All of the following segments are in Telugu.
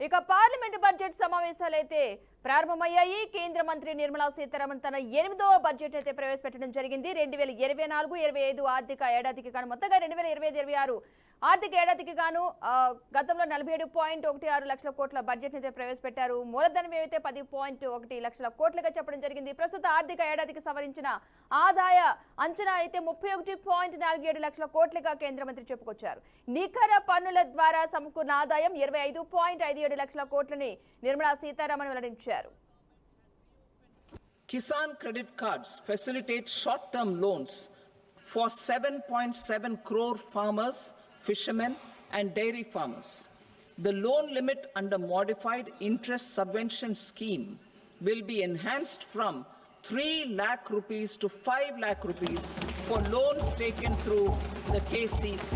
ఇక పార్లమెంట్ బడ్జెట్ సమావేశాలు అయితే ప్రారంభమయ్యాయి. కేంద్ర మంత్రి నిర్మలా సీతారామన్ తన 8వ బడ్జెట్ అయితే ప్రవేశపెట్టడం జరిగింది. 2024-25 ఆర్థిక ఏడాదికి గాను మొత్తంగా 2025-26 ఆర్థిక ఏడాదికి గాను గతంలో 47.16 లక్షల కోట్ల బడ్జెట్ అయితే ప్రవేశపెట్టారు. మూలధనం ఏవైతే 10.1 లక్షల కోట్లుగా చెప్పడం జరిగింది. ప్రస్తుత ఆర్థిక ఏడాదికి సవరించిన ఆదాయ అంచనా అయితే 31.47 లక్షల కోట్లుగా కేంద్ర మంత్రి చెప్పుకొచ్చారు. నికర పన్నుల ద్వారా సమకూర్చిన ఆదాయం 25.57 లక్షల కోట్లని నిర్మలా సీతారామన్ వెల్లడించారు. Kisan credit cards facilitate short-term loans for 7.7 crore farmers, fishermen and dairy farmers. The loan limit under modified interest subvention scheme will be enhanced from 3 lakh rupees to 5 lakh rupees for loans taken through the KCC.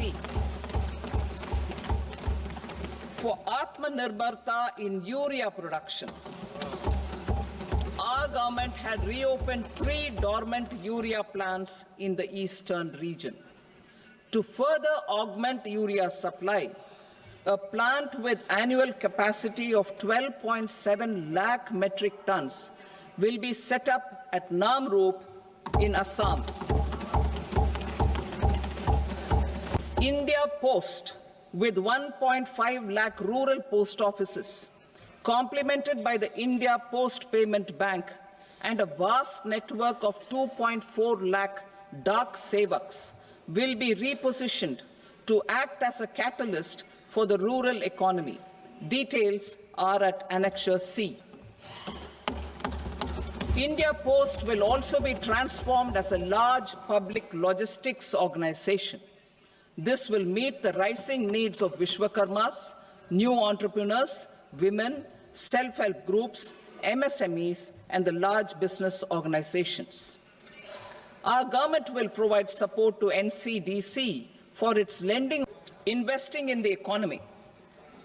For Atmanirbharta in urea production, our government had reopened 3 dormant urea plants in the eastern region. To further augment urea supply, a plant with annual capacity of 12.7 lakh metric tons will be set up at Namrup in Assam. India Post, with 1.5 lakh rural post offices, complemented by the India Post Payment Bank and a vast network of 2.4 lakh Dak Sevaks, will be repositioned to act as a catalyst for the rural economy. Details are at Annexure C. India Post will also be transformed as a large public logistics organization. This will meet the rising needs of Vishwakarmas, new entrepreneurs, women, self-help groups, MSMEs, and the large business organizations. Our government will provide support to NCDC for its lending, investing in the economy,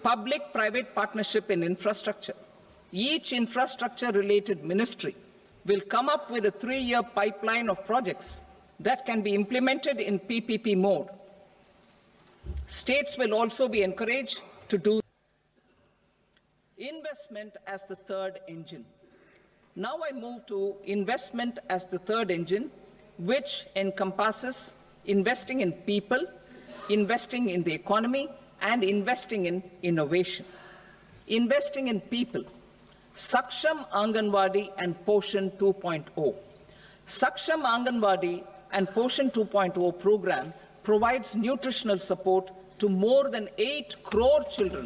public-private partnership in infrastructure. Each infrastructure-related ministry will come up with a 3-year pipeline of projects that can be implemented in PPP mode. States will also be encouraged to do investment as the third engine. Now I move to investment as the third engine, which encompasses investing in people, investing in the economy, and investing in innovation. Investing in people. Saksham Anganwadi and Poshan 2.0. Saksham Anganwadi and Poshan 2.0 program provides nutritional support to more than 8 crore children,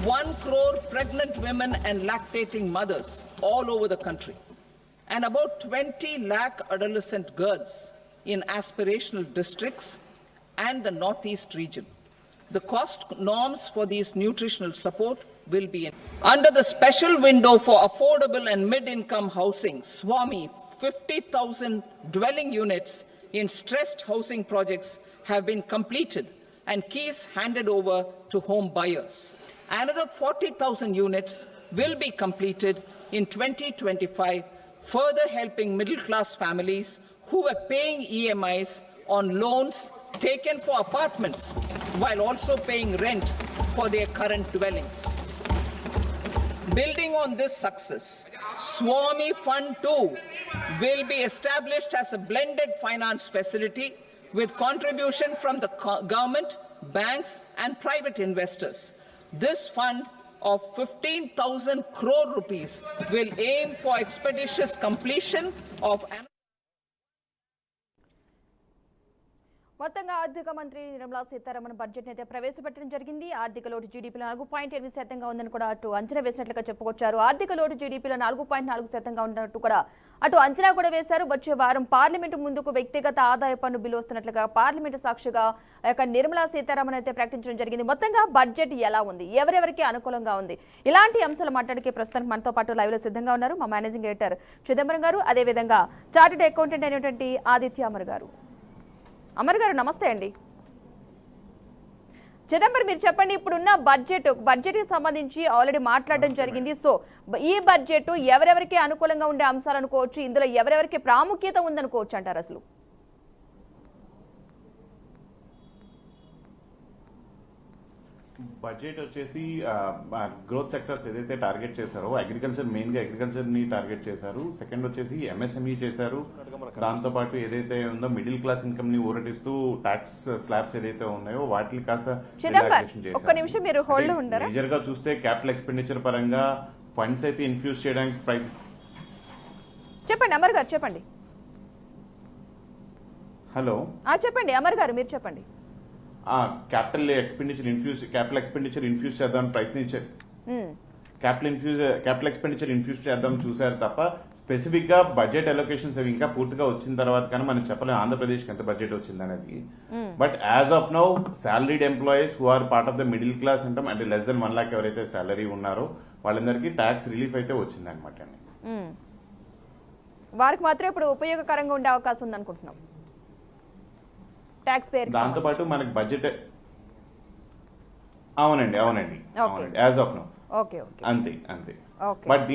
1 crore pregnant women and lactating mothers all over the country, and about 20 lakh adolescent girls in aspirational districts and the Northeast region. The cost norms for these nutritional support will be under the special window for affordable and mid-income housing. Swami, 50,000 dwelling units in stressed housing projects have been completed and keys handed over to home buyers. Another 40,000 units will be completed in 2025, further helping middle-class families who were paying EMIs on loans taken for apartments while also paying rent for their current dwellings. Building on this success, Swami Fund 2 will be established as a blended finance facility with contribution from the government, banks, and private investors. This fund of 15,000 crore rupees will aim for expeditious completion of మొత్తంగా ఆర్థిక మంత్రి నిర్మలా సీతారామన్ బడ్జెట్ అయితే ప్రవేశపెట్టడం జరిగింది. ఆర్థిక లోటు జీడీపీలో 4.8% ఉందని కూడా అటు అంచనా వేసినట్లుగా చెప్పుకొచ్చారు. ఆర్థిక లోటు జీడీపీలో 4.4% ఉన్నట్టు కూడా అటు అంచనా కూడా వేశారు. వచ్చే వారం పార్లమెంటు ముందుకు వ్యక్తిగత ఆదాయ పన్ను బిల్లు వస్తున్నట్లుగా పార్లమెంటు సాక్షిగా నిర్మలా సీతారామన్ అయితే ప్రకటించడం జరిగింది. మొత్తంగా బడ్జెట్ ఎలా ఉంది, ఎవరెవరికి అనుకూలంగా ఉంది, ఇలాంటి అంశాలు మాట్లాడికే ప్రస్తుతానికి మనతో పాటు లైవ్ లో సిద్ధంగా ఉన్నారు మా మేనేజింగ్ డైరెక్టర్ చిదంబరం గారు, అదేవిధంగా చార్టెడ్ అకౌంటెంట్ అయినటువంటి ఆదిత్య అమర్ గారు. అమర్ గారు నమస్తే అండి. చిదంబరం మీరు చెప్పండి, ఇప్పుడున్న బడ్జెట్కి సంబంధించి ఆల్రెడీ మాట్లాడడం జరిగింది. సో ఈ బడ్జెట్ ఎవరెవరికి అనుకూలంగా ఉండే అంశాలు అనుకోవచ్చు, ఇందులో ఎవరెవరికి ప్రాముఖ్యత ఉందనుకోవచ్చు అంటారు అసలు? బడ్జెట్ వచ్చేసి గ్రోత్ సెక్టర్స్ ఏదైతే టార్గెట్ చేశారో అగ్రికల్చర్ మెయిన్గా అగ్రికల్చర్ని టార్గెట్ చేశారు. సెకండ్ వచ్చేసి ఎంఎస్ఎంఈ చేశారు. దాంతోపాటు ఏదైతే ఉందో మిడిల్ క్లాస్ ఇన్కమ్ని ఊరటిస్తూ ట్యాక్స్ స్లాబ్స్ ఏదైతే ఉన్నాయో వాటిని కాస్త ఒక్క నిమిషం మీరు హోల్డ్ ఉండరా? మేజర్గా చూస్తే క్యాపిటల్ ఎక్స్పెండిచర్ పరంగా ఫండ్స్ అయితే ఇన్ఫ్యూజ్ చేయడానికి చెప్పండి అమర్ గారు, చెప్పండి. హలో చెప్పండి అమర్ గారు, మీరు చెప్పండి. క్యాపిటల్ ఎక్స్పెండిచర్ ఇన్ఫ్యూజ్ చేద్దామని ప్రయత్నించారు. క్యాపిటల్ ఎక్స్పెండిచర్ ఇన్ఫ్యూజ్ చేద్దాం చూసారు తప్ప స్పెసిఫిక్ గా బడ్జెట్ అలొకేషన్స్ అవి ఇంకా పూర్తిగా వచ్చిన తర్వాత కానీ మనం చెప్పలేము ఆంధ్రప్రదేశ్కి ఎంత బడ్జెట్ వచ్చింది అనేది. But as of now salaried employees who are part of the middle class అంటాం అంటే లెస్ దెన్ 1 lakh ఎవరైతే సాలరీ ఉన్నారో వాళ్ళందరికీ ట్యాక్స్ రిలీఫ్ అయితే వచ్చింది అనమాట. వారికి మాత్రం ఇప్పుడు ఉపయోగకరంగా ఉండే అవకాశం ఉంది అనుకుంటున్నాం. ట్యాక్స్ పేరు దాంతో పాటు మనకి బడ్జెట్ అవునండి యాజ్ ఆఫ్ నౌ అంతే. బట్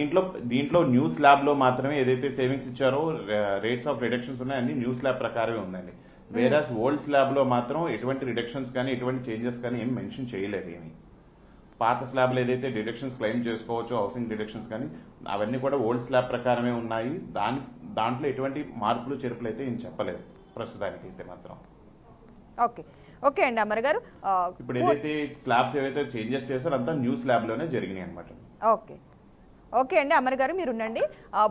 దీంట్లో న్యూ స్లాబ్ లో మాత్రమే ఏదైతే సేవింగ్స్ ఇచ్చారో రేట్స్ ఆఫ్ రిడక్షన్స్ ఉన్నాయి అన్ని న్యూ స్లాబ్ ప్రకారమే ఉందండి. వేరాస్ ఓల్డ్ స్లాబ్ లో మాత్రం ఎటువంటి రిడక్షన్స్ కానీ ఎటువంటి చేంజెస్ కానీ ఏం మెన్షన్ చేయలేదు. ఏమి పాత స్లాబ్లో ఏదైతే డిడక్షన్స్ క్లెయిమ్ చేసుకోవచ్చు హౌసింగ్ డిడక్షన్స్ కానీ అవన్నీ కూడా ఓల్డ్ స్లాబ్ ప్రకారమే ఉన్నాయి. దాంట్లో ఎటువంటి మార్పులు చేర్పులు అయితే ఏం చెప్పలేదు ప్రస్తుతానికి అయితే మాత్రం. ఓకే అండి అమర్ గారు, ఇప్పుడు ఏదైతే స్లాబ్స్ ఏవైతే చేంజెస్ చేస్తారో అంతా న్యూ స్లాబ్ లోనే జరిగినాయి అనమాట. ఓకే అండి అమర్ గారు మీరు ఉండండి.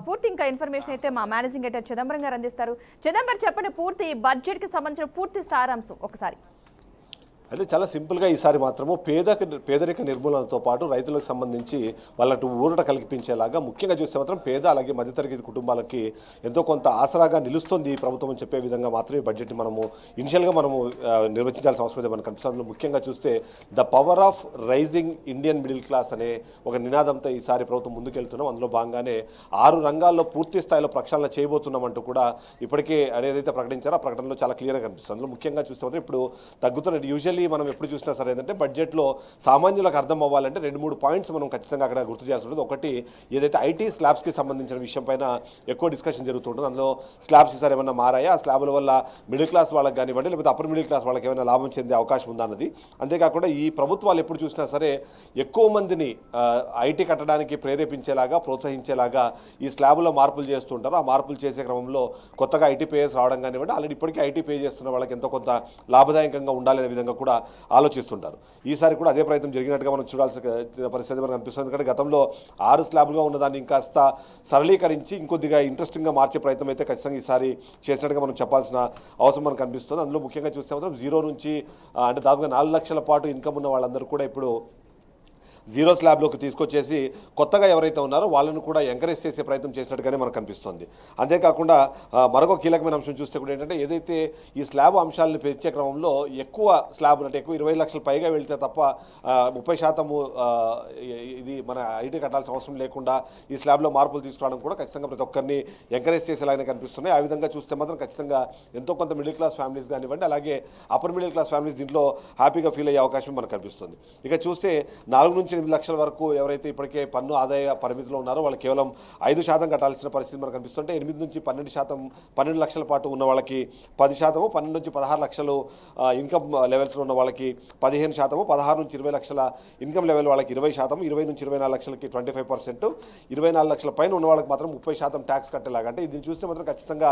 పూర్తి ఇంకా ఇన్ఫర్మేషన్ అయితే మా మేనేజింగ్ ఎడిటర్ చిదంబరం గారు అందిస్తారు. చిదంబరం చెప్పండి, పూర్తి బడ్జెట్ కి సంబంధించిన పూర్తి సారాంశం ఒకసారి. అయితే చాలా సింపుల్గా ఈసారి మాత్రము పేదరిక నిర్మూలనతో పాటు రైతులకు సంబంధించి వాళ్ళకు ఊరట కల్పించేలాగా ముఖ్యంగా చూస్తే మాత్రం పేద అలాగే మధ్యతరగతి కుటుంబాలకి ఎంతో కొంత ఆసరాగా నిలుస్తుంది ఈ ప్రభుత్వం అని చెప్పే విధంగా మాత్రమే బడ్జెట్ని మనము ఇనిషియల్గా మనము నిర్వచించాల్సిన అవసరం అయితే మనకు కనిపిస్తుంది. అందులో ముఖ్యంగా చూస్తే the power of rising Indian middle class అనే ఒక నినాదంతో ఈసారి ప్రభుత్వం ముందుకెళ్తున్నాం. అందులో భాగంగానే 6 రంగాల్లో పూర్తి స్థాయిలో ప్రక్షాళన చేయబోతున్నామంటూ కూడా ఇప్పటికే ఏదైతే ప్రకటించారో ఆ ప్రకటనలో చాలా క్లియర్గా కనిపిస్తుంది. అందులో ముఖ్యంగా చూస్తే మాత్రం ఇప్పుడు తగ్గుతున్న యూజువల్లీ మనం ఎప్పుడు చూసినా సరే ఏంటంటే బడ్జెట్లో సామాన్యులకు అర్థం అవ్వాలంటే 2-3 పాయింట్స్ మనం ఖచ్చితంగా అక్కడ గుర్తు చేయాల్సి ఉంటుంది. ఒకటి ఏదైతే ఐటీ స్లాబ్స్కి సంబంధించిన విషయం పైన ఎక్కువ డిస్కషన్ జరుగుతుంటుంది. అందులో స్లాబ్స్ ఈసారి ఏమైనా మారాయా, ఆ స్లాబ్ల వల్ల మిడిల్ క్లాస్ వాళ్ళకి కానివ్వండి లేకపోతే అప్పర్ మిడిల్ క్లాస్ వాళ్ళకి ఏమైనా లాభం చెందే అవకాశం ఉందా అన్నది. అంతేకాకుండా ఈ ప్రభుత్వాలు ఎప్పుడు చూసినా సరే ఎక్కువ మందిని ఐటీ కట్టడానికి ప్రేరేపించేలాగా ప్రోత్సహించేలాగా ఈ స్లాబ్లో మార్పులు చేస్తుంటారు. ఆ మార్పులు చేసే క్రమంలో కొత్తగా ఐటీ పేయర్స్ రావడం కానివ్వండి ఆల్రెడీ ఇప్పటికీ ఐటీ పే చేస్తున్న వాళ్ళకి ఎంతో కొంత లాభదాయకంగా ఉండాలనే విధంగా కూడా ఆలోచిస్తుంటారు. ఈసారి కూడా అదే ప్రయత్నం జరిగినట్టుగా మనం చూడాల్సిన పరిస్థితి మనకు అనిపిస్తుంది. ఎందుకంటే గతంలో 6 స్లాబ్లుగా ఉన్నదాన్ని ఇంకాస్త సరళీకరించి ఇంకొద్దిగా ఇంట్రెస్టింగ్గా మార్చే ప్రయత్నం అయితే ఖచ్చితంగా ఈసారి చేసినట్టుగా మనం చెప్పాల్సిన అవసరం మనకు కనిపిస్తుంది. అందులో ముఖ్యంగా చూస్తే మాత్రం 0 నుంచి అంటే దాదాపుగా 4 లక్షల పాటు ఇన్కమ్ ఉన్న వాళ్ళందరూ కూడా ఇప్పుడు 0 స్లాబ్లోకి తీసుకొచ్చేసి కొత్తగా ఎవరైతే ఉన్నారో వాళ్ళను కూడా ఎంకరేజ్ చేసే ప్రయత్నం చేసినట్టుగానే మనకు కనిపిస్తుంది. అంతేకాకుండా మరొక కీలకమైన అంశం చూస్తే కూడా ఏంటంటే ఏదైతే ఈ స్లాబ్ అంశాలను పెంచే క్రమంలో ఎక్కువ స్లాబ్ అంటే ఎక్కువ 20 లక్షలు పైగా వెళితే తప్ప 30% ఇది మన ఐటీ కట్టాల్సిన అవసరం లేకుండా ఈ స్లాబ్లో మార్పులు తీసుకురావడం కూడా ఖచ్చితంగా ప్రతి ఒక్కరిని ఎంకరేజ్ చేసేలాగానే కనిపిస్తున్నాయి. ఆ విధంగా చూస్తే మాత్రం ఖచ్చితంగా ఎంతో కొంత మిడిల్ క్లాస్ ఫ్యామిలీస్ కానివ్వండి అలాగే అప్పర్ మిడిల్ క్లాస్ ఫ్యామిలీస్ దీంట్లో హ్యాపీగా ఫీల్ అయ్యే అవకాశం మనకు కనిపిస్తుంది. ఇక చూస్తే 4 నుంచి 8 లక్షల వరకు ఎవరైతే ఇప్పటికే పన్ను ఆదాయ పరిమితిలో ఉన్నారో వాళ్ళు కేవలం 5% కట్టాల్సిన పరిస్థితి మనకు కనిపిస్తుంటే 8 నుంచి 12 లక్షల పాటు ఉన్న వాళ్ళకి 10%, 12 నుంచి 16 లక్షలు ఇన్కమ్ లెవెల్స్లో ఉన్న వాళ్ళకి 15%, 16 నుంచి 20 లక్షల ఇన్కమ్ లెవెల్ వాళ్ళకి 20%, 20 నుంచి 24 లక్షలకి 25%, 24 లక్షల పైన ఉన్న వాళ్ళకి మాత్రం 30% ట్యాక్స్ కట్టేలాగా. అంటే ఇది చూస్తే మాత్రం ఖచ్చితంగా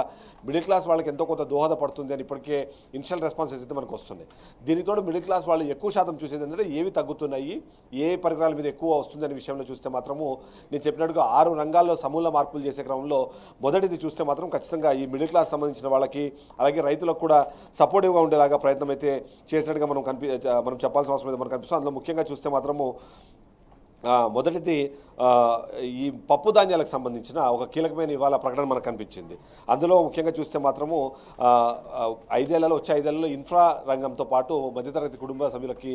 మిడిల్ క్లాస్ వాళ్ళకి ఎంతో కొంత దోహదపడుతుంది అని ఇప్పటికే ఇనిషియల్ రెస్పాన్సెస్ అయితే మనకు వస్తుంది. దీనితో మిడిల్ క్లాస్ వాళ్ళు ఎక్కువ శాతం చూసేది ఏంటంటే ఏవి తగ్గుతున్నాయి, ఏ పరికరాల మీద ఎక్కువ వస్తుందనే విషయంలో చూస్తే మాత్రము నేను చెప్పినట్టుగా 6 రంగాల్లో సమూల మార్పులు చేసే క్రమంలో మొదటిది చూస్తే మాత్రం ఖచ్చితంగా ఈ మిడిల్ క్లాస్ సంబంధించిన వాళ్ళకి అలాగే రైతులకు కూడా సపోర్టివ్గా ఉండేలాగా ప్రయత్నం అయితే చేసినట్టుగా మనం చెప్పాల్సిన అవసరం అయితే మనకు కనిపిస్తుంది. అందులో ముఖ్యంగా చూస్తే మాత్రము మొదటిది ఈ పప్పు ధాన్యాలకు సంబంధించిన ఒక కీలకమైన ఇవాళ ప్రకటన మనకు కనిపించింది. అందులో ముఖ్యంగా చూస్తే మాత్రము 5 ఏళ్లలో ఇన్ఫ్రా రంగంతో పాటు మధ్యతరగతి కుటుంబ సభ్యులకి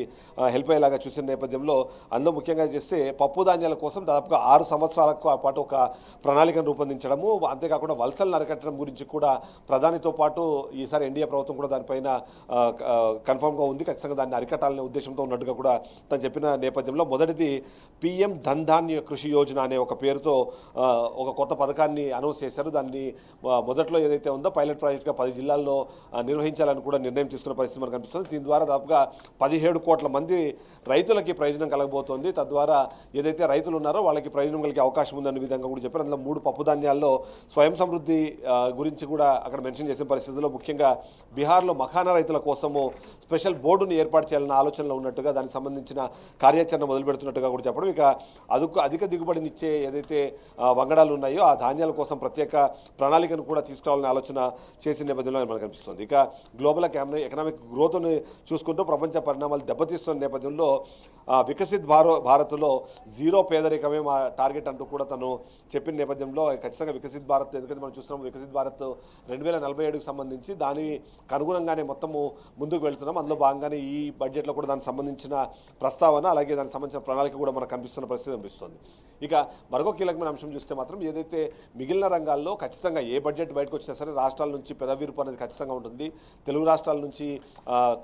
హెల్ప్ అయ్యేలాగా చూసిన నేపథ్యంలో అందులో ముఖ్యంగా చేస్తే పప్పు ధాన్యాల కోసం దాదాపుగా 6 సంవత్సరాలకు పాటు ఒక ప్రణాళికను రూపొందించడము, అంతేకాకుండా వలసలను అరికట్టడం గురించి కూడా ప్రధానితో పాటు ఈసారి ఎన్డీఏ ప్రభుత్వం కూడా దానిపైన కన్ఫర్మ్గా ఉంది. ఖచ్చితంగా దాన్ని అరికట్టాలనే ఉద్దేశంతో ఉన్నట్టుగా కూడా తను చెప్పిన నేపథ్యంలో మొదటిది పిఎం ధన్ ధాన్య కృషి యోజన అనే ఒక పేరుతో ఒక కొత్త పథకాన్ని అనౌన్స్ చేశారు. దాన్ని మొదట్లో ఏదైతే ఉందో పైలట్ ప్రాజెక్ట్గా 10 జిల్లాల్లో నిర్వహించాలని కూడా నిర్ణయం తీసుకున్న పరిస్థితి మనకు కనిపిస్తుంది. దీని ద్వారా దాదాపుగా 17 కోట్ల మంది రైతులకి ప్రయోజనం కలగబోతోంది. తద్వారా ఏదైతే రైతులు ఉన్నారో వాళ్ళకి ప్రయోజనం కలిగే అవకాశం ఉందనే విధంగా కూడా చెప్పారు. అందులో 3 పప్పు ధాన్యాల్లో స్వయం సమృద్ధి గురించి కూడా అక్కడ మెన్షన్ చేసిన పరిస్థితుల్లో ముఖ్యంగా బీహార్లో మఖానా రైతుల కోసము స్పెషల్ బోర్డును ఏర్పాటు చేయాలన్న ఆలోచనలో ఉన్నట్టుగా దానికి సంబంధించిన కార్యాచరణ మొదలు పెడుతున్నట్టుగా కూడా చెప్పడం. ఇక అధిక దిగుబడినిచ్చే ఏదైతే వంగడాలు ఉన్నాయో ఆ ధాన్యాల కోసం ప్రత్యేక ప్రణాళికను కూడా తీసుకురావాలనే ఆలోచన చేసిన నేపథ్యంలో మనకు కనిపిస్తుంది. ఇక గ్లోబల్ ఎకనామిక్ గ్రోత్ను చూసుకుంటూ ప్రపంచ పరిణామాలు దెబ్బతీస్తున్న నేపథ్యంలో వికసిత్ భారత్లో 0 పేదరికమే మా టార్గెట్ అంటూ కూడా తను చెప్పిన నేపథ్యంలో ఖచ్చితంగా వికసిత్ భారత్, ఎందుకంటే మనం చూస్తున్నాం వికసిత్ భారత్ 2047కు సంబంధించి దానికి అనుగుణంగానే మొత్తము ముందుకు వెళ్తున్నాం. అందులో భాగంగానే ఈ బడ్జెట్లో కూడా దానికి సంబంధించిన ప్రస్తావన అలాగే దానికి సంబంధించిన ప్రణాళిక కూడా మనకు కనిపిస్తున్న పరిస్థితి కనిపిస్తుంది. ఇక మరొక కీలకమైన అంశం చూస్తే మాత్రం ఏదైతే మిగిలిన రంగాల్లో ఖచ్చితంగా ఏ బడ్జెట్ బయటకు వచ్చినా సరే రాష్ట్రాల నుంచి పెదవిరుపు అనేది ఖచ్చితంగా ఉంటుంది. తెలుగు రాష్ట్రాల నుంచి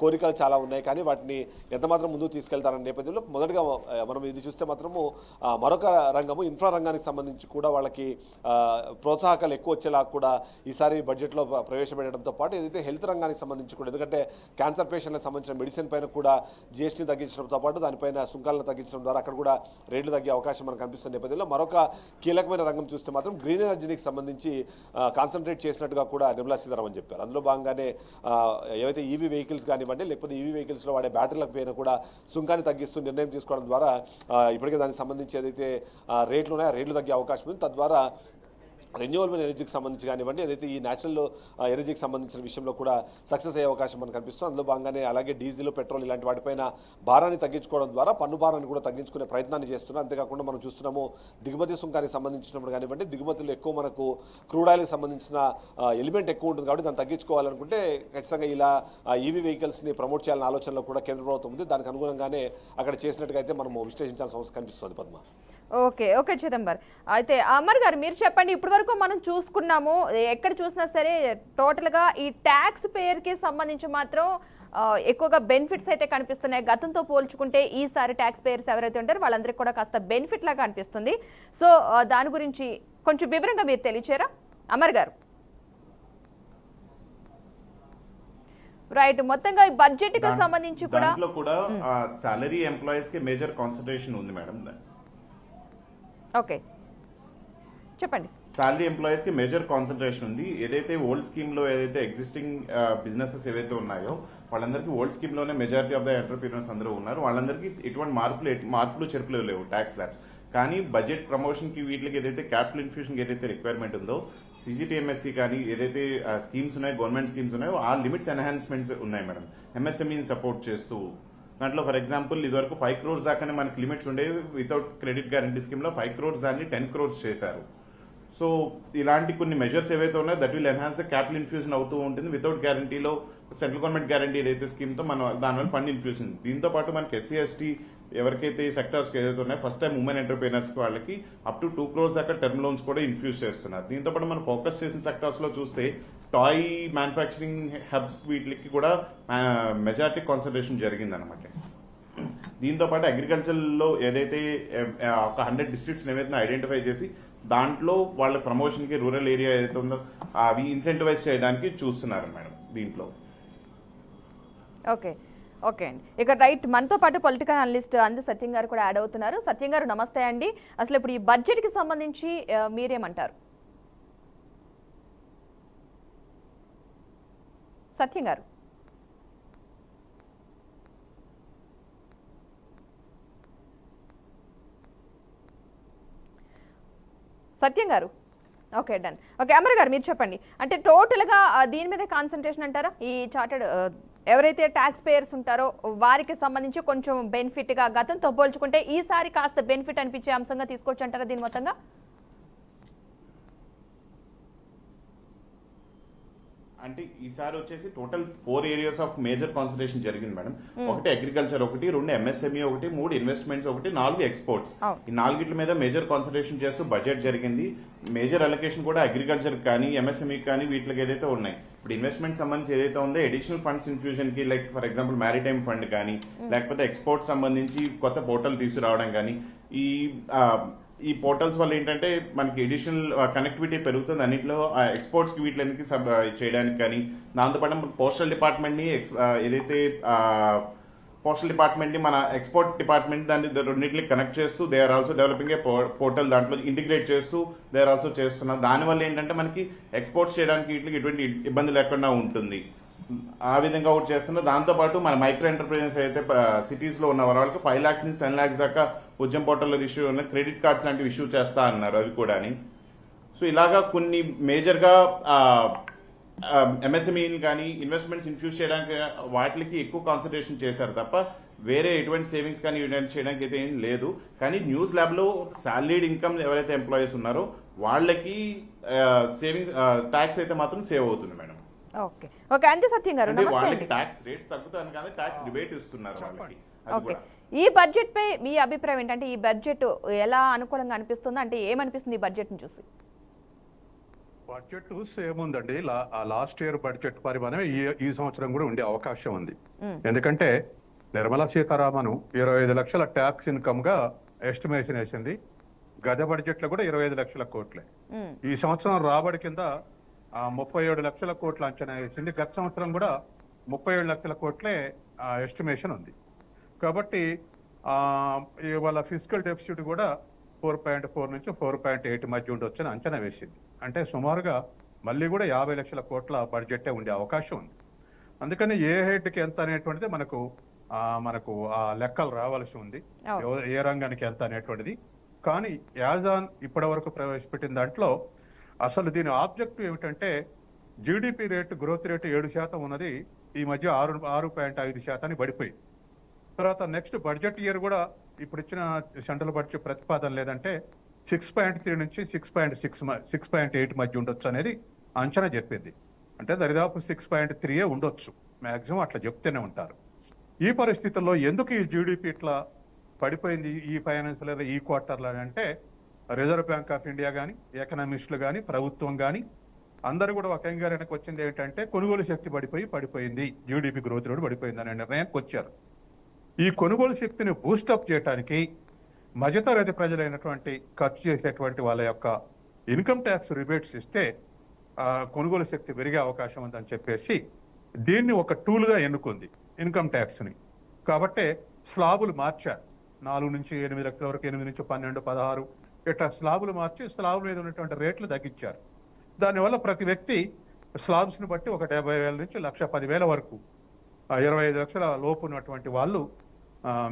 కోరికలు చాలా ఉన్నాయి, కానీ వాటిని ఎంతమాత్రం ముందుకు తీసుకెళ్తారనే నేపథ్యంలో మొదటగా మనం ఇది చూస్తే మాత్రము మరొక రంగము ఇన్ఫ్రా రంగానికి సంబంధించి కూడా వాళ్ళకి ప్రోత్సాహకాలు ఎక్కువ వచ్చేలా కూడా ఈసారి బడ్జెట్లో ప్రవేశపెట్టడంతో పాటు ఏదైతే హెల్త్ రంగానికి సంబంధించి కూడా, ఎందుకంటే క్యాన్సర్ పేషెంట్లకు సంబంధించిన మెడిసిన్ పైన కూడా జీఎస్టీ తగ్గించడంతో పాటు దానిపైన సుంకాలను తగ్గించడం ద్వారా అక్కడ కూడా రేట్లు తగ్గే అవకాశం మనకు కనిపిస్తున్న నేపథ్యంలో మరొక కీలకమైన రంగం చూస్తే మాత్రం గ్రీన్ ఎనర్జీకి సంబంధించి కాన్సన్ట్రేట్ చేసినట్టుగా కూడా నిర్మలా సీతారామన్ చెప్పారు. అందులో భాగంగానే ఏవైతే ఈవీ వెహికల్స్ కానివ్వండి లేకపోతే ఈవీ వెహికల్స్లో వాడే బ్యాటరీలకు పైన కూడా సుంకాన్ని తగ్గిస్తూ నిర్ణయం తీసుకోవడం ద్వారా ఇప్పటికే దానికి సంబంధించి ఏదైతే రేట్లు ఉన్నాయో ఆ రేట్లు తగ్గే అవకాశం ఉంది. తద్వారా రెన్యూవబుల్ ఎనర్జీకి సంబంధించి కానివ్వండి ఏదైతే ఈ న్యాచురల్ ఎనర్జీకి సంబంధించిన విషయంలో కూడా సక్సెస్ అయ్యే అవకాశం మనకు కనిపిస్తుంది. అందులో భాగంగానే అలాగే డీజిల్, పెట్రోల్ ఇలాంటి వాటిపైన భారాన్ని తగ్గించుకోవడం ద్వారా పన్ను భారాన్ని కూడా తగ్గించుకునే ప్రయత్నాన్ని చేస్తున్నారు. అంతేకాకుండా మనం చూస్తున్నాము దిగుమతి సుంకానికి సంబంధించినప్పుడు కానివ్వండి దిగుమతులు ఎక్కువ మనకు క్రూడ్ ఆయిల్కి సంబంధించిన ఎలిమెంట్ ఎక్కువ ఉంటుంది కాబట్టి దాన్ని తగ్గించుకోవాలనుకుంటే ఖచ్చితంగా ఇలా ఈవీ వెహికల్స్ని ప్రమోట్ చేయాలనే ఆలోచనలో కూడా కేంద్ర ప్రభుత్వం ఉంది. దానికి అనుగుణంగానే అక్కడ చేసినట్టుగా అయితే మనము విశ్లేషించాల్సిన అవసరం కనిపిస్తుంది. పద్మ ఓకే చిదంబర్, అయితే అమర్ గారు మీరు చెప్పండి, ఇప్పటి వరకు మనం చూసుకున్నాము ఎక్కడ చూసినా సరే టోటల్గా ఈ ట్యాక్స్ పేయర్కి సంబంధించి మాత్రం ఎక్కువగా బెనిఫిట్స్ అయితే కనిపిస్తున్నాయి. గతంతో పోల్చుకుంటే ఈసారి ట్యాక్స్ పేయర్స్ ఎవరైతే ఉంటారో వాళ్ళందరికీ కూడా కాస్త బెనిఫిట్ లాగా అనిపిస్తుంది. సో దాని గురించి కొంచెం వివరంగా మీరు తెలియచేరా అమర్ గారు? రైట్, మొత్తంగా ఈ బడ్జెట్ కి సంబంధించి కూడా సాలరీ ఎంప్లాయీస్ కి మేజర్ కాన్సంట్రేషన్ ఉంది మేడం. ఓకే చెప్పండి. సాలరీ ఎంప్లాయీస్ కి మేజర్ కాన్సన్ట్రేషన్ ఉంది. ఏదైతే ఓల్డ్ స్కీమ్ లో ఏదైతే ఎగ్జిస్టింగ్ బిజినెసెస్ ఏవైతే ఉన్నాయో వాళ్ళందరికీ ఓల్డ్ స్కీమ్ లోనే మెజారిటీ ఆఫ్ ద ఎంటర్ప్రీనర్స్ అందరూ ఉన్నారు. వాళ్ళందరికీ ఎటువంటి మార్పులు చెరుపులు లేవు ట్యాక్స్ ల్యాబ్స్. కానీ బడ్జెట్ ప్రమోషన్ కి వీటికి ఏదైతే క్యాపిటల్ ఇన్ఫ్యూషన్ ఏదైతే రిక్వైర్మెంట్ ఉందో సిజిటిఎంఎస్సి కానీ ఏదైతే స్కీమ్స్ ఉన్నాయో గవర్నమెంట్ స్కీమ్స్ ఉన్నాయో ఆ లిమిట్స్ ఎన్హాన్స్మెంట్స్ ఉన్నాయి మేడం. ఎంఎస్ఎంఈని సపోర్ట్ చేస్తూ దాంట్లో ఫర్ ఎగ్జాంపుల్ ఇదివరకు 5 crores దాకానే మనకి లిమిట్స్ ఉండేవి. వితౌట్ క్రెడిట్ గ్యారంటీ స్కీమ్ లో 5 crores దాన్ని 10 crores చేశారు. సో ఇలాంటి కొన్ని మెజర్స్ ఏవైతే ఉన్నాయో that will enhance the capital infusion అవుతూ ఉంటుంది. వితౌట్ గ్యారంటీలో సెంట్రల్ గవర్నమెంట్ గ్యారంటీ ఏదైతే స్కీమ్తో మనం దానివల్ల ఫండ్ ఇన్ఫ్యూజన్. దీంతో పాటు మనకి ఎస్సీ ఎస్టీ ఎవరికైతే ఈ సెక్టర్స్కి ఏదైతే ఉన్నాయో ఫస్ట్ టైం ఉమెన్ ఎంటర్ప్రీనర్స్కి వాళ్ళకి అప్ టు 2 crores దాకా టర్మ్ లోన్స్ కూడా ఇన్ఫ్యూజ్ చేస్తున్నారు. దీంతో పాటు మనం ఫోకస్ చేసిన సెక్టర్స్లో చూస్తే టాయ్ మ్యానుఫ్యాక్చరింగ్ హబ్స్ వీటికి కూడా మెజారిటీ కాన్సన్ట్రేషన్ జరిగిందనమాట. దీంతో పాటు అగ్రికల్చర్లో ఏదైతే ఒక 100 districts ఏవైతే ఐడెంటిఫై చేసి దాంట్లో వాళ్ళ ప్రమోషన్కి రూరల్ ఏరియా ఏదైతే ఉందో అవి ఇన్సెంటివైజ్ చేయడానికి చూస్తున్నారు మేడం దీంట్లో. ఓకే అండి. ఇక రైట్, మనతో పాటు పొలిటికల్ అనలిస్ట్ అంది సత్యం గారు కూడా యాడ్ అవుతున్నారు. సత్యం గారు నమస్తే అండి. అసలు ఇప్పుడు ఈ బడ్జెట్కి సంబంధించి మీరేమంటారు? సత్యం గారు. సత్యం గారు ఓకే డన్. ఓకే అమర్ గారు మీరు చెప్పండి, అంటే టోటల్గా దీని మీద కాన్సన్ట్రేషన్ అంటారా? ఈ చార్టెడ్ ఎవరైతే ట్యాక్స్ పేయర్స్ ఉంటారో వారికి సంబంధించి కొంచెం బెనిఫిట్గా గతంతో పోల్చుకుంటే ఈసారి కాస్త బెనిఫిట్ అనిపించే అంశంగా తీసుకోవచ్చు అంటారా దీని మొత్తంగా? అంటే ఈసారి వచ్చేసి total 4 areas of major concentration జరిగింది మేడం. ఒకటి అగ్రికల్చర్, ఒకటి 2 ఎంఎస్ఎంఈ, ఒకటి 3 ఇన్వెస్ట్మెంట్స్, ఒకటి 4 ఎక్స్పోర్ట్స్. ఈ 4 మీద మేజర్ కాన్సన్ట్రేషన్ చేస్తూ బడ్జెట్ జరిగింది. మేజర్ అలొకేషన్ కూడా అగ్రికల్చర్ కానీ ఎంఎస్ఎంఈ కానీ వీటికి ఏదైతే ఉన్నాయి. ఇప్పుడు ఇన్వెస్ట్మెంట్ సంబంధించి ఏదైతే ఉందో అడిషనల్ ఫండ్స్ ఇన్ఫ్యూజన్ కి, like for example maritime fund కానీ, లేకపోతే ఎక్స్పోర్ట్ సంబంధించి కొత్త పోర్టల్ తీసుకురావడం కానీ, ఈ పోర్టల్స్ వల్ల ఏంటంటే మనకి ఎడిషనల్ కనెక్టివిటీ పెరుగుతుంది అన్నింటిలో. ఎక్స్పోర్ట్స్ కి వీటికి చేయడానికి కానీ, దాంతోపాటు పోస్టల్ డిపార్ట్మెంట్ ని ఏదైతే పోస్టల్ డిపార్ట్మెంట్ ని మన ఎక్స్పోర్ట్ డిపార్ట్మెంట్ దాన్ని రెండింటిని కనెక్ట్ చేస్తూ they are also developing a portal, దాంట్లో ఇంటిగ్రేట్ చేస్తూ దే ఆర్ ఆల్సో చేస్తున్నారు. దానివల్ల ఏంటంటే మనకి ఎక్స్పోర్ట్స్ చేయడానికి వీటికి ఎటువంటి ఇబ్బంది లేకుండా ఉంటుంది. ఆ విధంగా ఒకటి చేస్తున్నారు. దాంతోపాటు మన మైక్రో ఎంటర్ప్రైజెస్ అయితే సిటీస్ లో ఉన్న వాళ్ళకి 5 lakhs నుంచి 10 lakhs దాకా ఉద్యమ పోర్టల్లో ఇష్యూ ఉన్న క్రెడిట్ కార్డ్స్ లాంటివి ఇష్యూ చేస్తా అన్నారు అవి కూడా. సో ఇలాగా కొన్ని మేజర్గా ఎంఎస్ఎంఈని కానీ ఇన్వెస్ట్మెంట్స్ ఇన్ఫ్యూజ్ చేయడానికి వాటికి ఎక్కువ కాన్సన్ట్రేషన్ చేశారు తప్ప వేరే ఎటువంటి సేవింగ్స్ కానీ ఇటువంటి చేయడానికి అయితే ఏం లేదు. కానీ న్యూస్ ల్యాబ్ లో సాలరీడ్ ఇన్కమ్ ఎవరైతే ఎంప్లాయీస్ ఉన్నారో వాళ్ళకి సేవింగ్ ట్యాక్స్ అయితే మాత్రం సేవ్ అవుతుంది మేడం. ఓకే ఓకే, అంతే సత్యం గారు, నమస్తే వాళ్ళకి అండి. ట్యాక్స్ రేట్స్ తగ్గుతాను కానీ ట్యాక్స్ రిబేట్ ఇస్తున్నారు వాళ్ళకి. ఓకే, ఈ బడ్జెట్ పై మీ అభిప్రాయం ఏంటంటే ఈ బడ్జెట్ ఎలా అనుకూలంగా అనిపిస్తుంది, అంటే ఏమనిపిస్తుంది ఈ బడ్జెట్ ని చూసి? బడ్జెట్ సేమ్ ఉందండి. లాస్ట్ ఇయర్ బడ్జెట్ పరిమాణమే ఈ సంవత్సరం కూడా ఉండే అవకాశం ఉంది. ఎందుకంటే నిర్మలా సీతారామన్ 25 లక్షల ట్యాక్స్ ఇన్కమ్ గా ఎస్టిమేషన్ వేసింది. గత బడ్జెట్ లో కూడా 25 లక్షల కోట్లే. ఈ సంవత్సరం రాబడి కింద 37 లక్షల కోట్ల అంచనా వేసింది. గత సంవత్సరం కూడా 37 లక్షల కోట్లే ఎస్టిమేషన్ ఉంది. కాబట్టి ఇవాళ ఫిజికల్ డెఫిసిట్ కూడా 4.4 నుంచి 4.8 మధ్య ఉండొచ్చని అంచనా వేసింది. అంటే సుమారుగా మళ్ళీ కూడా 50 లక్షల కోట్ల బడ్జెటే ఉండే అవకాశం ఉంది. అందుకని ఏ హెడ్కి ఎంత అనేటువంటిది మనకు ఆ లెక్కలు రావాల్సి ఉంది, ఏ రంగానికి ఎంత అనేటువంటిది. కానీ యాజ్ ఆన్ ఇప్పటి వరకు ప్రవేశపెట్టిన దాంట్లో అసలు దీని ఆబ్జెక్టివ్ ఏమిటంటే జీడిపి రేటు గ్రోత్ రేటు 7% ఉన్నది ఈ మధ్య 6.5% పడిపోయింది. తర్వాత నెక్స్ట్ బడ్జెట్ ఇయర్ కూడా ఇప్పుడు ఇచ్చిన సెంట్రల్ బడ్జెట్ ప్రతిపాదన లేదంటే 6.3 నుంచి 6.8 మధ్య ఉండొచ్చు అనేది అంచనా చెప్పింది. అంటే దరిదాపు 6.3 ఉండొచ్చు మ్యాక్సిమం, అట్లా చెప్తూనే ఉంటారు. ఈ పరిస్థితుల్లో ఎందుకు ఈ జీడిపి ఇట్లా పడిపోయింది ఈ ఫైనాన్షియల్ ఇయర్ ఈ క్వార్టర్లో అంటే రిజర్వ్ బ్యాంక్ ఆఫ్ ఇండియా కానీ ఎకనామిస్టులు కానీ ప్రభుత్వం కానీ అందరూ కూడా ఒక అంగీకారానికి వచ్చింది ఏంటంటే కొనుగోలు శక్తి పడిపోయింది, జీడిపి గ్రోత్ రేటు పడిపోయింది అనే నిర్ణయానికి వచ్చారు. ఈ కొనుగోలు శక్తిని బూస్టప్ చేయడానికి మధ్యతరగతి ప్రజలైనటువంటి ఖర్చు చేసేటువంటి వాళ్ళ యొక్క ఇన్కమ్ ట్యాక్స్ రిబేట్స్ ఇస్తే కొనుగోలు శక్తి పెరిగే అవకాశం ఉందని చెప్పేసి దీన్ని ఒక టూల్గా ఎన్నుకుంది ఇన్కమ్ ట్యాక్స్ని. కాబట్టే స్లాబులు మార్చారు. 4 నుంచి 8 లక్షల వరకు, 8 నుంచి 12, 16 ఇట్లా స్లాబులు మార్చి స్లాబ్ మీద ఉన్నటువంటి రేట్లు తగ్గించారు. దానివల్ల ప్రతి వ్యక్తి స్లాబ్స్ని బట్టి ఒక 70,000 నుంచి 1,10,000 వరకు 25 లక్షల లోపు ఉన్నటువంటి వాళ్ళు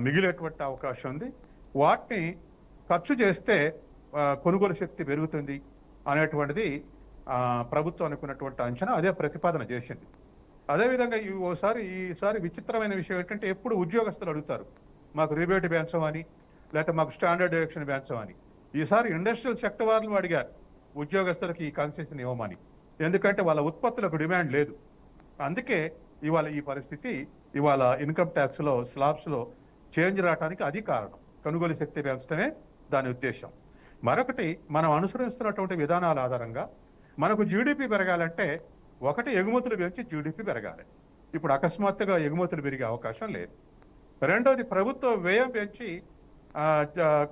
మిగిలేటువంటి అవకాశం ఉంది. వాటిని ఖర్చు చేస్తే కొనుగోలు శక్తి పెరుగుతుంది అనేటువంటిది ప్రభుత్వం అనుకున్నటువంటి అంచనా, అదే ప్రతిపాదన చేసింది. అదేవిధంగా ఈసారి విచిత్రమైన విషయం ఏంటంటే ఎప్పుడు ఉద్యోగస్తులు అడుగుతారు మాకు రిబేట్ పెంచమని, లేకపోతే మాకు స్టాండర్డ్ డైరెక్షన్ పెంచమని. ఈసారి ఇండస్ట్రియల్ సెక్టర్ వాళ్ళు అడిగారు ఉద్యోగస్తులకి ఈ కన్సెషన్ ఇవ్వమని, ఎందుకంటే వాళ్ళ ఉత్పత్తులకు డిమాండ్ లేదు. అందుకే ఇవాళ ఈ పరిస్థితి, ఇవాళ ఇన్కమ్ ట్యాక్స్ లో స్లాబ్స్ లో చేంజ్ రావడానికి అది కారణం. కొనుగోలు శక్తి పెంచడమే దాని ఉద్దేశం. మరొకటి, మనం అనుసరిస్తున్నటువంటి విధానాల ఆధారంగా మనకు జీడిపి పెరగాలంటే ఒకటి ఎగుమతులు పెంచి జీడిపి పెరగాలి. ఇప్పుడు అకస్మాత్తుగా ఎగుమతులు పెరిగే అవకాశం లేదు. రెండోది ప్రభుత్వ వ్యయం పెంచి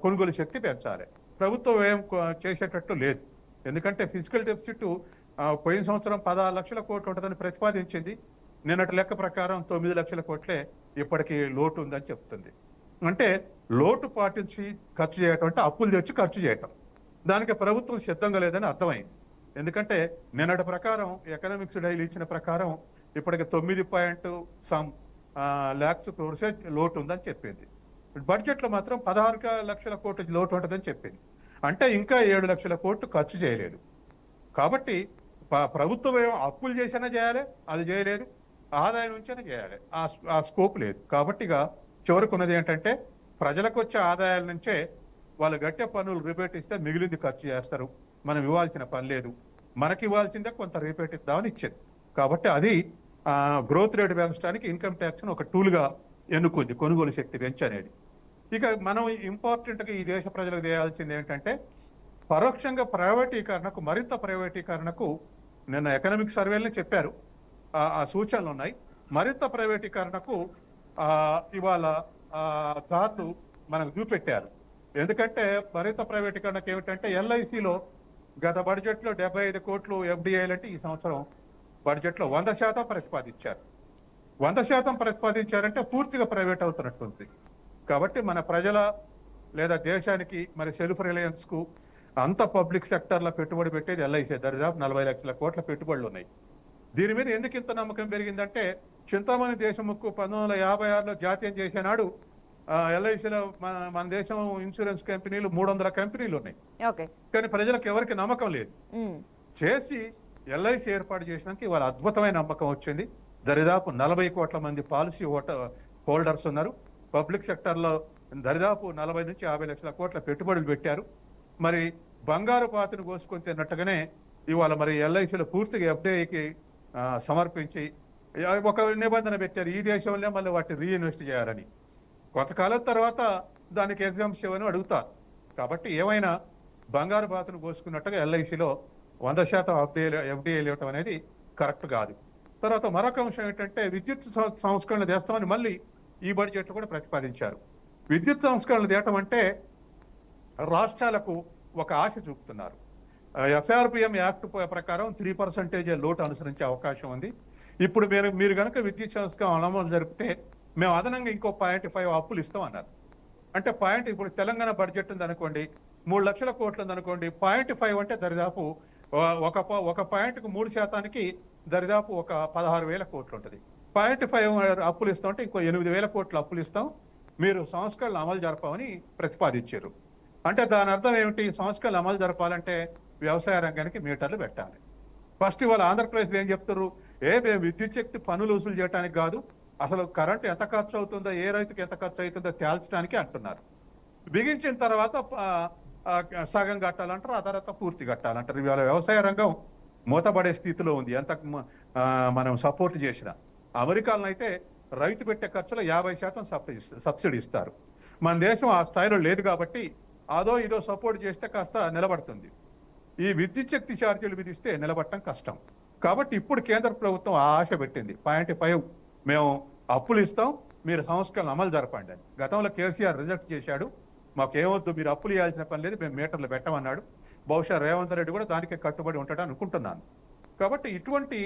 కొనుగోలు శక్తి పెంచాలి. ప్రభుత్వ వ్యయం చేసేటట్టు లేదు. ఎందుకంటే ఫిజికల్ డెఫిసిట్ పోయిన సంవత్సరం 16 లక్షల కోట్లు ఉంటుందని ప్రతిపాదించింది. నిన్నటి లెక్క ప్రకారం 9 లక్షల కోట్లే ఇప్పటికీ లోటు ఉందని చెప్తుంది. అంటే లోటు పాటించి ఖర్చు చేయటం అంటే అప్పులు తెచ్చి ఖర్చు చేయటం. దానికి ప్రభుత్వం సిద్ధంగా లేదని అర్థమైంది. ఎందుకంటే నిన్నటి ప్రకారం ఎకనామిక్స్ డైలీ ఇచ్చిన ప్రకారం ఇప్పటికి 9.some lakhs crores లోటు ఉందని చెప్పింది. బడ్జెట్లో మాత్రం 16 లక్షల కోట్ల లోటు ఉంటుందని చెప్పింది. అంటే ఇంకా 7 లక్షల కోట్లు ఖర్చు చేయలేదు. కాబట్టి ప్రభుత్వం అప్పులు చేసినా చేయాలి, అది చేయలేదు. ఆదాయం నుంచైనా చేయాలి, ఆ స్కోప్ లేదు. కాబట్టి చివరికి ఉన్నది ఏంటంటే ప్రజలకు వచ్చే ఆదాయాల నుంచే వాళ్ళు గట్టే పన్నులు రిబేట్ ఇస్తే మిగిలింది ఖర్చు చేస్తారు. మనం ఇవ్వాల్సిన పని లేదు, మనకి ఇవ్వాల్సిందే కొంత రిబేట్ ఇద్దామని ఇచ్చింది. కాబట్టి అది గ్రోత్ రేట్ పెంచడానికి ఇన్కమ్ ట్యాక్స్ ఒక టూల్గా ఎన్నుకుంది, కొనుగోలు శక్తి పెంచి అనేది. ఇక మనం ఇంపార్టెంట్గా ఈ దేశ ప్రజలకు చేయాల్సింది ఏంటంటే పరోక్షంగా ప్రైవేటీకరణకు, మరింత ప్రైవేటీకరణకు నిన్న ఎకనామిక్ సర్వేలని చెప్పారు, ఆ సూచనలు ఉన్నాయి. మరింత ప్రైవేటీకరణకు ఇవాళ దారులు మనకు చూపెట్టారు. ఎందుకంటే మరింత ప్రైవేటీకరణకు ఏమిటంటే ఎల్ఐసిలో గత బడ్జెట్లో 75 కోట్లు ఎఫ్డిఐలు అంటే ఈ సంవత్సరం బడ్జెట్లో 100% ప్రతిపాదించారు. 100% ప్రతిపాదించారంటే పూర్తిగా ప్రైవేట్ అవుతున్నట్టుంది. కాబట్టి మన ప్రజల లేదా దేశానికి మరి సెల్ఫ్ రిలయన్స్కు అంత పబ్లిక్ సెక్టర్లో పెట్టుబడి పెట్టేది ఎల్ఐసి. దరిదాపు 40 లక్షల కోట్ల పెట్టుబడులు ఉన్నాయి. దీని మీద ఎందుకు ఇంత నమ్మకం పెరిగిందంటే చింతామణి దేశముఖ్ 1956లో జాతీయం చేసేనాడు ఎల్ఐసిలో మన దేశం ఇన్సూరెన్స్ కంపెనీలు 300 కంపెనీలు ఉన్నాయి. కానీ ప్రజలకు ఎవరికి నమ్మకం లేదు. చేసి ఎల్ఐసి ఏర్పాటు చేసినాక ఇవాళ అద్భుతమైన నమ్మకం వచ్చింది. దరిదాపు 40 కోట్ల మంది పాలసీ హోల్డర్స్ ఉన్నారు. పబ్లిక్ సెక్టర్లో దరిదాపు 40 నుంచి 50 లక్షల కోట్ల పెట్టుబడులు పెట్టారు. మరి బంగారు పాతిని కోసుకొని తిన్నట్టుగానే ఇవాళ మరి ఎల్ఐసిలో పూర్తిగా ఎఫ్డిఐకి సమర్పించి ఒక నిబంధన పెట్టారు, ఈ దేశంలో మళ్ళీ వాటిని రీఇన్వెస్ట్ చేయాలని. కొంతకాలం తర్వాత దానికి ఎగ్జామ్స్ ఇవ్వని అడుగుతారు. కాబట్టి ఏమైనా బంగారు బాతును కోసుకున్నట్టుగా ఎల్ఐసిలో 100% ఎఫ్డిఐలు ఇవ్వటం అనేది కరెక్ట్ కాదు. తర్వాత మరొక అంశం ఏంటంటే విద్యుత్ సంస్కరణ చేస్తామని మళ్ళీ ఈ బడ్జెట్ కూడా ప్రతిపాదించారు. విద్యుత్ సంస్కరణలు చేయటం అంటే రాష్ట్రాలకు ఒక ఆశ చూపుతున్నారు. ఎఫ్ఆర్బిఎం యాక్ట్ ప్రకారం 3% లోటు అనుసరించే అవకాశం ఉంది. ఇప్పుడు మీరు కనుక విద్యుత్ సంస్కరణ అమలు జరిపితే మేము అదనంగా ఇంకో 0.5 అప్పులు ఇస్తాం అన్నారు. అంటే ఇప్పుడు తెలంగాణ బడ్జెట్ ఉంది అనుకోండి, 3 లక్షల కోట్లు ఉంది అనుకోండి, 0.5 అంటే దరిదాపు ఒక పాయింట్కు 3% దరిదాపు ఒక 16,000 కోట్లు ఉంటుంది. 0.5 అప్పులు ఇస్తాం అంటే ఇంకో 8,000 కోట్లు అప్పులు ఇస్తాం, మీరు సంస్కరణలు అమలు జరపమని ప్రతిపాదించారు. అంటే దాని అర్థం ఏమిటి? సంస్కరణలు అమలు జరపాలంటే వ్యవసాయ రంగానికి మీటర్లు పెట్టాలి. ఫస్ట్ ఇవాళ ఆంధ్రప్రదేశ్లో ఏం చెప్తారు, మేము విద్యుత్ శక్తి పన్నులు వసూలు చేయడానికి కాదు, అసలు కరెంట్ ఎంత ఖర్చు అవుతుందో, ఏ రైతుకి ఎంత ఖర్చు అవుతుందో తేల్చడానికి అంటున్నారు. బిగించిన తర్వాత సగం కట్టాలంటారు, ఆ తర్వాత పూర్తి కట్టాలంటారు. ఇవాళ వ్యవసాయ రంగం మూతపడే స్థితిలో ఉంది. ఎంత మనం సపోర్ట్ చేసినా అమెరికాలో అయితే రైతు పెట్టే ఖర్చులో 50% సబ్సిడీ ఇస్తారు. మన దేశం ఆ స్థాయిలో లేదు కాబట్టి అదో ఇదో సపోర్ట్ చేస్తే కాస్త నిలబడుతుంది. ఈ విద్యుత్ శక్తి ఛార్జీలు విధిస్తే నిలబడటం కష్టం. కాబట్టి ఇప్పుడు కేంద్ర ప్రభుత్వం ఆ ఆశ పెట్టింది, 0.5 మేము అప్పులు ఇస్తాం, మీరు సంస్కరణలు అమలు జరపండి అని. గతంలో కేసీఆర్ రిజెక్ట్ చేశాడు, మాకేమొద్దు, మీరు అప్పులు ఇవ్వాల్సిన పని లేదు, మేము మీటర్లు పెట్టమన్నాడు. బహుశా రేవంత్ రెడ్డి కూడా దానికే కట్టుబడి ఉంటాడని అనుకుంటున్నాను. కాబట్టి ఇటువంటి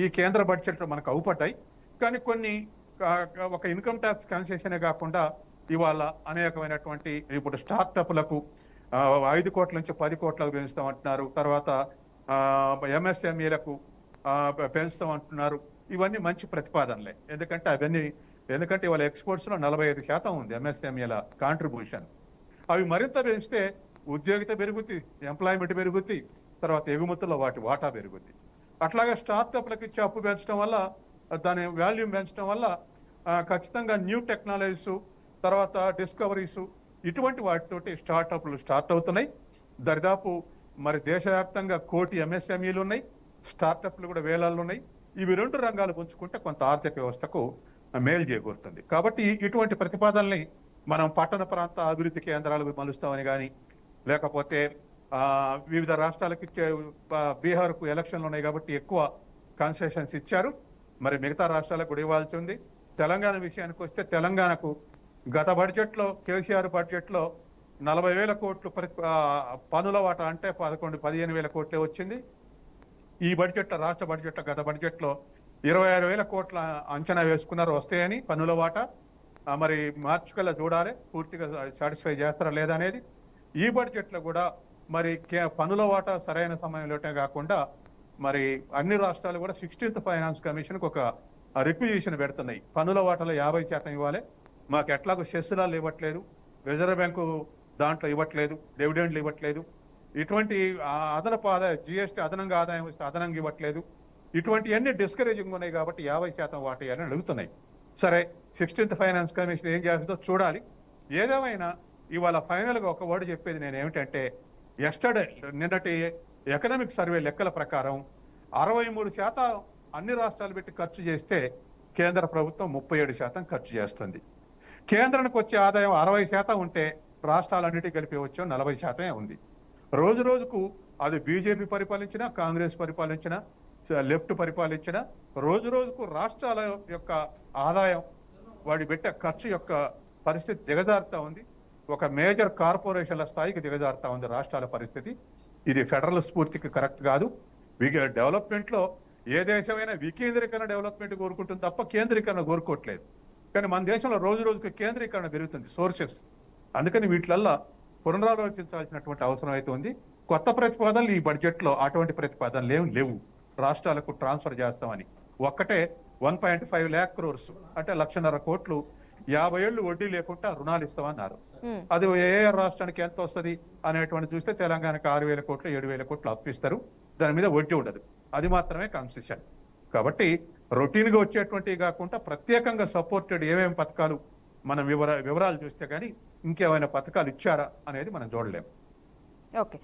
ఈ కేంద్ర బడ్జెట్లో మనకు అవుపడ్డాయి. కానీ కొన్ని ఒక ఇన్కమ్ ట్యాక్స్ కన్సెషనే కాకుండా ఇవాళ అనేకమైనటువంటి ఇప్పుడు స్టార్టప్లకు 5 కోట్ల నుంచి 10 కోట్లకు పెంచుతామంటున్నారు. తర్వాత ఎంఎస్ఎంఈలకు పెంచుతాం అంటున్నారు. ఇవన్నీ మంచి ప్రతిపాదనలే. ఎందుకంటే ఇవాళ ఎక్స్పోర్ట్స్లో 45% ఉంది ఎంఎస్ఎంఈల కాంట్రిబ్యూషన్. అవి మరింత పెంచితే ఉద్యోగిత పెరుగుద్ది, ఎంప్లాయ్మెంట్ పెరుగుద్ది, తర్వాత ఎగుమతుల్లో వాటి వాటా పెరుగుద్ది. అట్లాగే స్టార్టప్లకు ఇచ్చే అప్పు పెంచడం వల్ల, దాని వాల్యూమ్ పెంచడం వల్ల ఖచ్చితంగా న్యూ టెక్నాలజీస్, తర్వాత డిస్కవరీస్, ఇటువంటి వాటితోటి స్టార్టప్లు స్టార్ట్ అవుతున్నాయి. దరిదాపు మరి దేశవ్యాప్తంగా 1 కోటి ఎంఎస్ఎంఈలు ఉన్నాయి, స్టార్టప్లు కూడా వేలాలు ఉన్నాయి. ఇవి 2 రంగాలు పుంజుకుంటే కొంత ఆర్థిక వ్యవస్థకు మేలు చేకూరుతుంది. కాబట్టి ఇటువంటి ప్రతిపాదనల్ని మనం పట్టణ ప్రాంత అభివృద్ధి కేంద్రాలకు మలుస్తామని కానీ, లేకపోతే వివిధ రాష్ట్రాలకు ఇచ్చే, బీహార్కు ఎలక్షన్లు ఉన్నాయి కాబట్టి ఎక్కువ కన్సెషన్స్ ఇచ్చారు, మరి మిగతా రాష్ట్రాలకు కూడా ఇవ్వాల్సి ఉంది. తెలంగాణ విషయానికి వస్తే తెలంగాణకు గత బడ్జెట్లో, కేసీఆర్ బడ్జెట్లో 40,000 కోట్లు పన్నుల వాటా అంటే 15,000 కోట్లే వచ్చింది. ఈ బడ్జెట్లో, రాష్ట్ర బడ్జెట్లో, గత బడ్జెట్లో 26,000 కోట్ల అంచనా వేసుకున్నారు వస్తాయని పన్నుల వాటా. మరి మార్చి కల్లా చూడాలి పూర్తిగా సాటిస్ఫై చేస్తారా లేదా అనేది. ఈ బడ్జెట్లో కూడా మరి పన్నుల వాటా సరైన సమయంలోనే కాకుండా మరి అన్ని రాష్ట్రాలు కూడా 16th ఫైనాన్స్ కమిషన్కి ఒక రిక్విజిషన్ పెడుతున్నాయి. పన్నుల వాటాలో 50% ఇవ్వాలి, మాకు ఎట్లాగో సెస్సులాలు ఇవ్వట్లేదు, రిజర్వ్ బ్యాంకు దాంట్లో ఇవ్వట్లేదు, డివిడెండ్లు ఇవ్వట్లేదు, ఇటువంటి అదనపు ఆదాయం, జిఎస్టీ అదనంగా ఆదాయం వస్తే అదనంగా ఇవ్వట్లేదు, ఇటువంటివన్నీ డిస్కరేజింగ్ ఉన్నాయి కాబట్టి 50% వాటేయాలని అడుగుతున్నాయి. సరే, 16th ఫైనాన్స్ కమిషన్ ఏం చేస్తుందో చూడాలి. ఏదేమైనా ఇవాళ ఫైనల్గా ఒక వర్డ్ చెప్పేది నేను ఏమిటంటే, నిన్నటి ఎకనామిక్ సర్వే లెక్కల ప్రకారం 63% అన్ని రాష్ట్రాలు పెట్టి ఖర్చు చేస్తే కేంద్ర ప్రభుత్వం 37% ఖర్చు చేస్తుంది. కేంద్రానికి వచ్చే ఆదాయం 60% ఉంటే రాష్ట్రాలన్నిటి కలిపి వచ్చే 40% ఉంది. రోజు రోజుకు అది బీజేపీ పరిపాలించినా, కాంగ్రెస్ పరిపాలించినా, లెఫ్ట్ పరిపాలించినా రోజు రోజుకు రాష్ట్రాల యొక్క ఆదాయం వాడి పెట్టే ఖర్చు యొక్క పరిస్థితి దిగజారుతా ఉంది. ఒక మేజర్ కార్పొరేషన్ల స్థాయికి దిగజారుతా ఉంది రాష్ట్రాల పరిస్థితి. ఇది ఫెడరల్ స్ఫూర్తికి కరెక్ట్ కాదు. డెవలప్మెంట్ లో ఏ దేశమైనా వికేంద్రీకరణ డెవలప్మెంట్ కోరుకుంటుంది తప్ప కేంద్రీకరణ కోరుకోవట్లేదు. కానీ మన దేశంలో రోజు రోజుకి కేంద్రీకరణ పెరుగుతుంది సోర్సెస్. అందుకని వీటిలల్లా పునరాలోచించాల్సినటువంటి అవసరం అయితే ఉంది. కొత్త ప్రతిపాదనలు ఈ బడ్జెట్ లో అటువంటి ప్రతిపాదనలు లేవు. రాష్ట్రాలకు ట్రాన్స్ఫర్ చేస్తామని ఒక్కటే 1.5 lakh crores అంటే 1,50,000 కోట్లు 50 ఏళ్ళు వడ్డీ లేకుండా రుణాలు ఇస్తామన్నారు. అది ఏ రాష్ట్రానికి ఎంత వస్తుంది అనేటువంటి చూస్తే తెలంగాణకి 6,000 కోట్లు 7,000 కోట్లు అప్పిస్తారు. దాని మీద వడ్డీ ఉండదు. అది మాత్రమే కన్సెషన్. కాబట్టి రొటీన్ గా వచ్చేటువంటివి కాకుండా ప్రత్యేకంగా సపోర్టెడ్ ఏమేమి పథకాలు మనం వివరాలు చూస్తే కానీ ఇంకేమైనా పథకాలు ఇచ్చారా అనేది మనం చూడలేము. ఓకే.